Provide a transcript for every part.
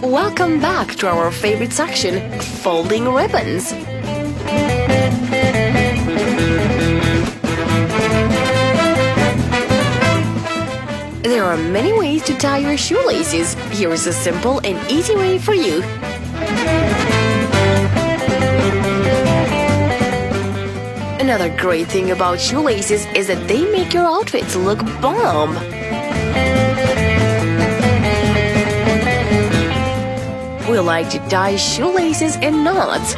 Welcome back to our favorite section, folding ribbons. There are many ways to tie your shoelaces. Here is a simple and easy way for you. Another great thing about shoelaces is that they make your outfits look bomb. We like to tie shoelaces in knots.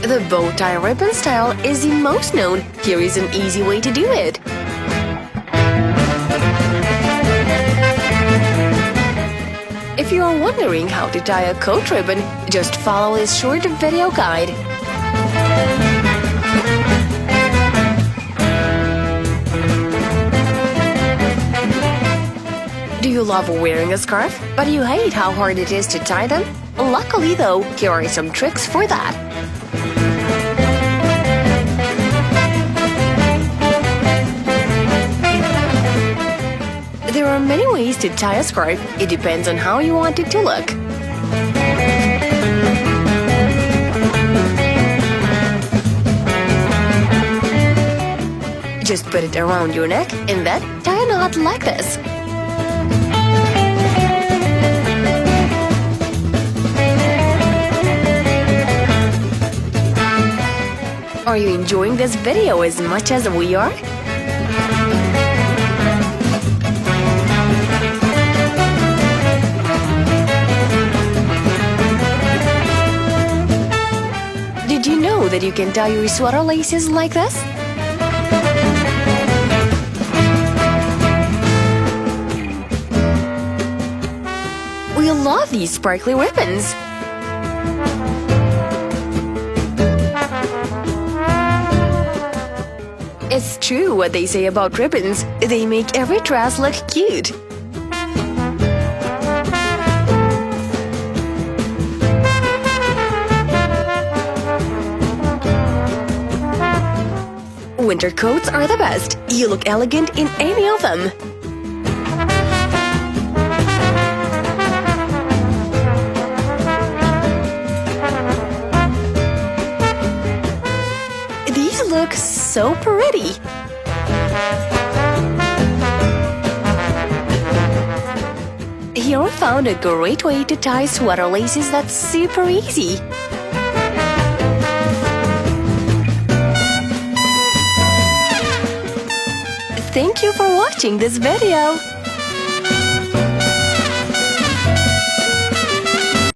The bow tie ribbon style is the most known. Here is an easy way to do it. If you are wondering how to tie a coat ribbon, just follow this short video guide. Do you love wearing a scarf, but you hate how hard it is to tie them? Luckily though, here are some tricks for that. There are many ways to tie a scarf. It depends on how you want it to look. Just put it around your neck and then tie a knot like this. Are you enjoying this video as much as we are? Did you know that you can tie your sweater laces like this? We love these sparkly ribbons. It's true what they say about ribbons. They make every dress look cute. Winter coats are the best. You look elegant in any of them. These look so pretty. Here we found a great way to tie sweater laces that's super easy. Thank you for watching this video.